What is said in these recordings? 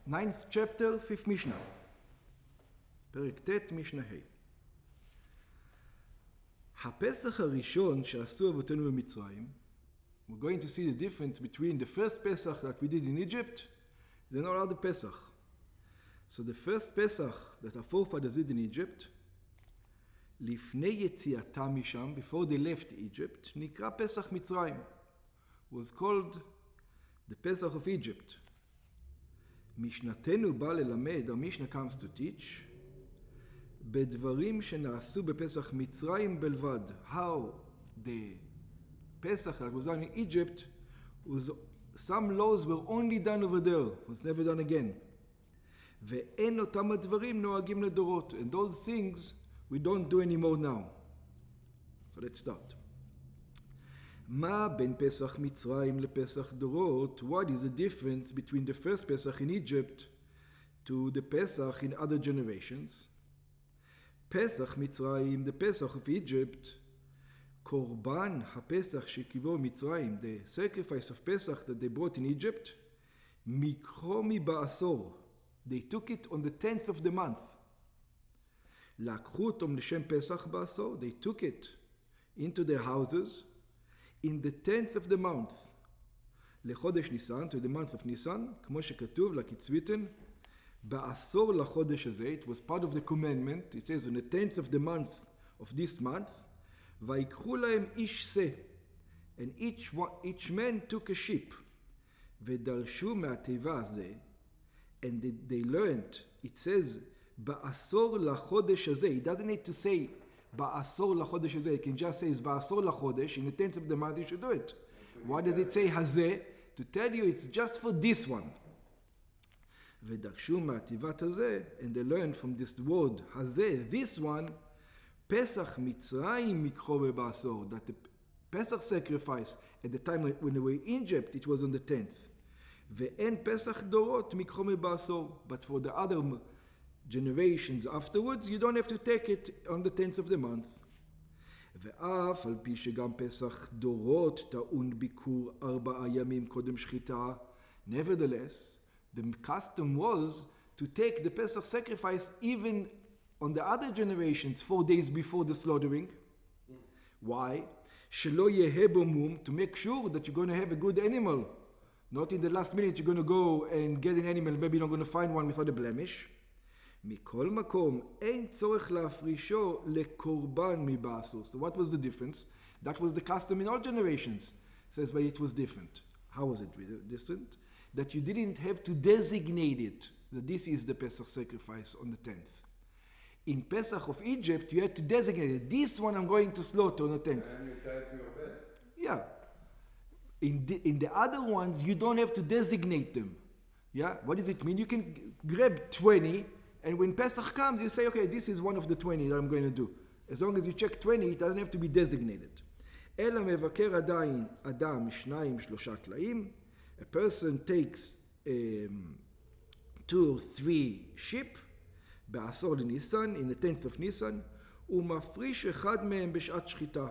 9th chapter, 5th Mishnah. פרק ט' משנה ה'. הפסח הראשון שעשו אבותינו במצרים, we're going to see the difference between the first Pesach that we did in Egypt and our other Pesach. So the first Pesach that our forefathers did in Egypt, לפני יציאתם משם, before they left Egypt, נקרא פסח מצרים, was called the Pesach of Egypt. משנתנו בא ללמד, our Mishnah comes to teach, בדברים שנעשו בפסח מצרים בלבד. How the Pesach that was done in Egypt, was some laws were only done over there, was never done again. ואין אותם הדברים נוהגים לדורות. And those things we don't do anymore now. So let's start. מה בין פסח מצרים לפסח דורות? What is the difference between the first Pesach in Egypt to the Pesach in other generations? Pesach מצרים, the Pesach of Egypt, קורבן הפסח שקיבו מצרים, the sacrifice of Pesach that they brought in Egypt, מקחו מבעשור. They took it on the 10th of the month. לקחו אותם לשם פסח בעשור. They took it into their houses in the 10th of the month. לחודש ניסן, to the month of ניסן, כמו שכתוב, לקצביתן, בעשור לחודש הזה, it was part of the commandment, it says on the 10th of the month of this month, ויקחו להם איש שא, and each man took a sheep, ודרשו מהתיבה הזה, and they learned, it says, בעשור לחודש הזה, it doesn't need to say, בעשור לחודש הזה, it can just say, בעשור לחודש, in the 10th of the month you should do it. Why does it say הזה? To tell you it's just for this one. ודרשו מהתיבת הזה, and they learned from this word, הזה, this one, פסח מצרים מקחו בעשור, that the Pesach sacrifice at the time when they were in Egypt, it was on the 10th. ואין פסח דורות מקחו בעשור, but for the other generations afterwards, you don't have to take it on the 10th of the month. ואף על פי שגם פסח דורות טעון ביקור 4 ימים קודם שחיטה, nevertheless, the custom was to take the Pesach sacrifice even on the other generations 4 days before the slaughtering. Why? שלא יהיה בו מום, to make sure that you're going to have a good animal. Not in the last minute you're going to go and get an animal, maybe you're not going to find one without a blemish. מכל מקום, אין צורך להפרישו לקורבן מבעשור. So what was the difference? That was the custom in all generations. It says, but it was different. How was it different? That you didn't have to designate it, that this is the Pesach sacrifice on the 10th. In Pesach of Egypt, you had to designate it. This one I'm going to slaughter on the 10th. And you tie it to your bed. Yeah. In the other ones, you don't have to designate them. Yeah? What does it mean? You can grab 20, and when Pesach comes, you say, okay, this is one of the 20 that I'm going to do. As long as you check 20, it doesn't have to be designated. אלא מבקר עדיין אדם 2-3 טלאים. A person takes 2 or 3 sheep, בעשור לניסן, in the 10th of Nisan, ומפריש אחד מהם בשעת שחיטה.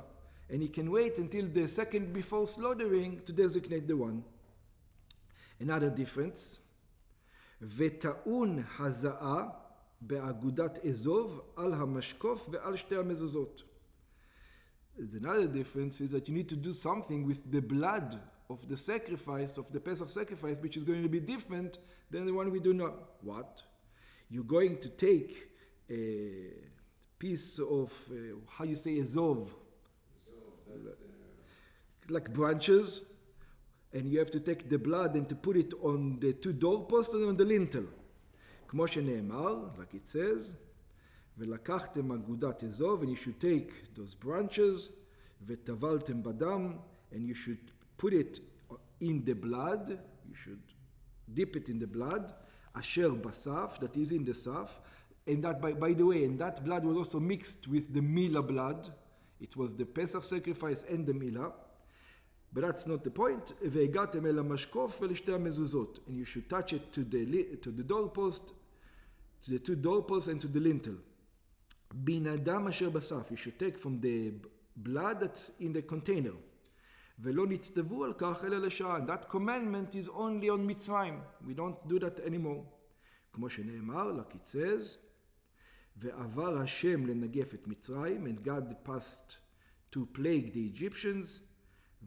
And he can wait until the second before slaughtering to designate the one. Another difference, וטעון הזעה באגודת אזוב על המשקוף ועל שתי המזוזות. Another difference is that you need to do something with the blood of the sacrifice, of the Pesach sacrifice, which is going to be different than the one we do now. What? You're going to take a piece of, how you say, azov, like branches, and you have to take the blood and to put it on the 2 doorposts and on the lintel. כמו שנאמר, like it says, ולקחתם אגודת אזוב, and you should take those branches, וטבלתם בדם, and you should put it in the blood, you should dip it in the blood, asher basaf, that is in the saf, and that, by the way, and that blood was also mixed with the milah blood. It was the Pesach sacrifice and the milah, but that's not the point. והגעתם אל המשקוף ולשתי המזוזות, and you should touch it to the doorpost, to the 2 doorposts and to the lintel. בין הדם אשר בסף, you should take from the blood that's in the container. ולא נצטוו על כך אלא לשעה. That commandment is only on מצרים. We don't do that anymore. כמו שנאמר, like it says, ועבר השם לנגף את מצרים, and God passed to plague the Egyptians,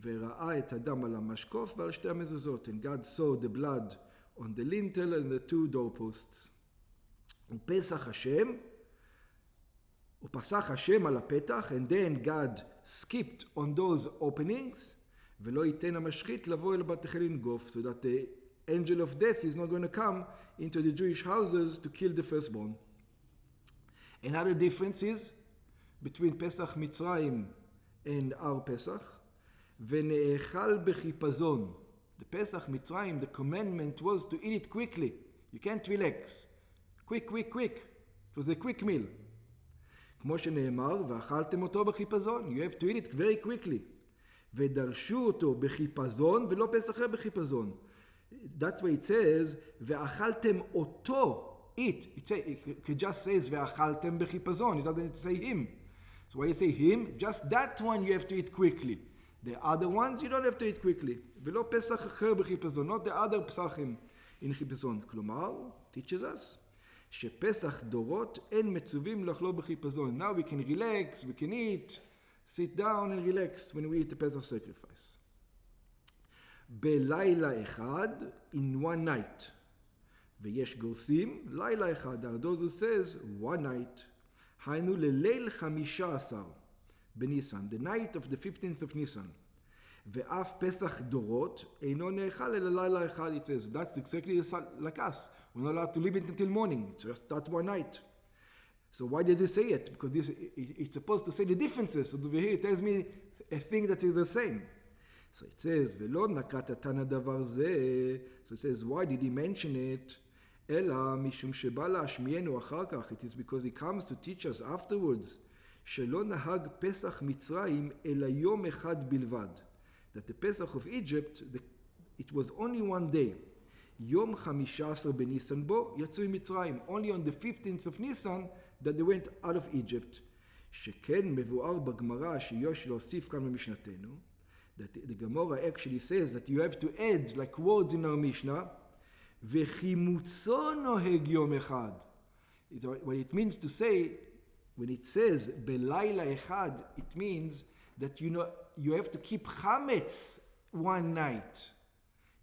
וראה את הדם על המשקוף ועל שתי המזוזות, and God saw the blood on the lintel and the two doorposts. ופסח השם על הפתח, and then God skipped on those openings, ולא ייתן המשחית לבוא אל בתיכם לנגוף, so that the angel of death is not going to come into the Jewish houses to kill the firstborn. Another difference is between Pesach Mitzrayim and our Pesach, ונאכל בחיפזון. The Pesach Mitzrayim, the commandment was to eat it quickly. You can't relax. Quick. It was a quick meal. כמו שנאמר, ואכלתם אותו בחיפזון. You have to eat it very quickly. ודרשו אותו בחיפזון, ולא פסח בחיפזון. That's why it says, ואכלתם אותו. It just says, ואכלתם בחיפזון. It doesn't say him. So when you say him, just that one you have to eat quickly. The other ones you don't have to eat quickly. ולא פסח אחר בחיפזון. Not the other פסחים in חיפזון. כלומר, teaches us, שפסח דורות אין מצווים לאכלו בחיפזון. Now we can relax, we can eat, sit down and relax when we eat the Pesach sacrifice. בלילה אחד, in one night. ויש גורסים, לילה אחד. There are those who says, one night. היינו לליל 15 בניסן, the night of the 15th of Nisan. ואף פסח דורות אינו נאכל אלא לילה אחד. It says, that's exactly like us. We're not allowed to leave it until morning. It's just that one night. So why does it say it? Because it's supposed to say the differences. So over here it tells me a thing that is the same. So it says, ולא נקט התנא דבר זה. So it says, why did he mention it? אלא משום שבא להשמיענו אחר כך. It is because he comes to teach us afterwards. שלא נהג פסח מצרים אלא יום אחד בלבד. That the Pesach of Egypt, it was only one day. יום 15 בניסן בו יצאו ממצרים. Only on the 15th of Nisan that they went out of Egypt. שכן מבואר בגמרא שיש להוסיף כאן במשנתנו. That the Gemara actually says that you have to add like words in our Mishnah. וחימוצו נוהג יום אחד. What it means to say, when it says בלילה אחד, it means that you have to keep chametz one night.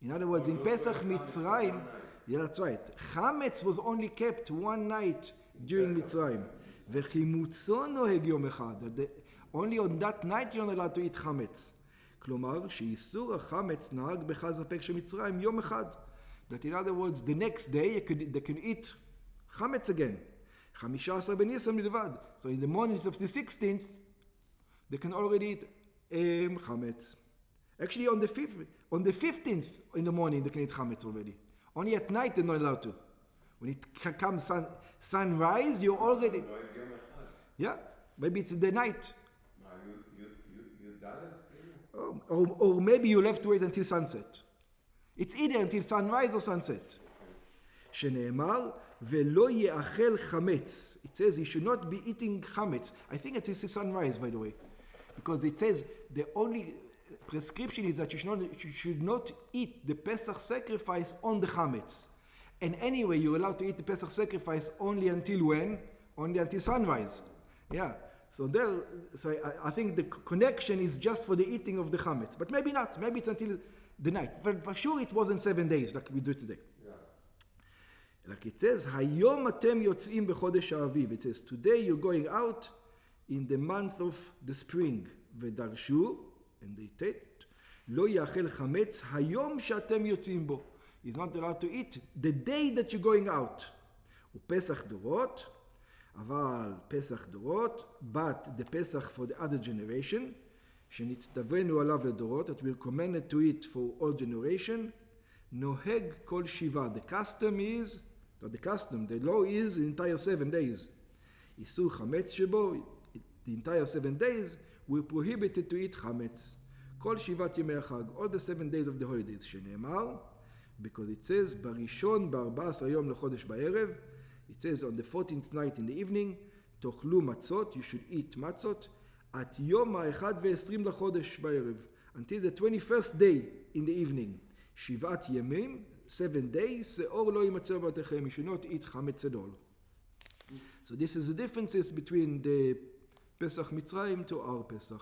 In other words, in Pesach Mitzrayim, yeah, that's right. Chametz was only kept one night during Mitzrayim. וחימוצו נוהג יום אחד. Only on that night you're not allowed to eat chametz. כלומר, שאיסור החמץ נהג בחג הפסח של מצרים יום אחד. That in other words, the next day they can eat chametz again. 15 בניסן בלבד. So in the mornings of the 16th, they can already eat chametz. Actually, on the 15th in the morning, they can eat chametz already. Only at night they're not allowed to. When it comes sunrise, you're already... Yeah, maybe it's the night. You done it? Or maybe you'll have to wait until sunset. It's either until sunrise or sunset. שנאמר, ולא יאכל חמץ. It says he should not be eating chametz. I think it is sunrise, by the way. Because it says the only prescription is that you should not eat the Pesach sacrifice on the chametz. And anyway, you're allowed to eat the Pesach sacrifice only until when? Only until sunrise. Yeah. So I think the connection is just for the eating of the chametz. But maybe not. Maybe it's until the night. But for sure it wasn't 7 days like we do today. Like it says, היום אתם יוצאים בחודש האביב. It says, today you're going out in the month of the spring. ודרשו, and they take, לא יאכל חמץ היום שאתם יוצאים בו. He's not allowed to eat the day that you're going out. ופסח דורות, אבל פסח דורות, but the Pesach for the other generation, שנצטווינו עליו לדורות, that we're commanded to eat for all generation, נוהג כל שבעה. The custom is, not the custom, the law is the entire 7 days. איסור חמץ שבו, the entire 7 days, we're prohibited to eat חמץ. כל שבעת ימי החג, all the 7 days of the holidays, שנאמר, because it says, בראשון ב14 יום לחודש בערב, it says on the 14th night in the evening, תאכלו מצות, you should eat מצות, at יום ה-21 לחודש בערב, until the 21st day in the evening, שבעת ימים, 7 days, or lo yimatzer b'artechem, you should not eat chametz at all. So this is the differences between the Pesach Mitzrayim to our Pesach.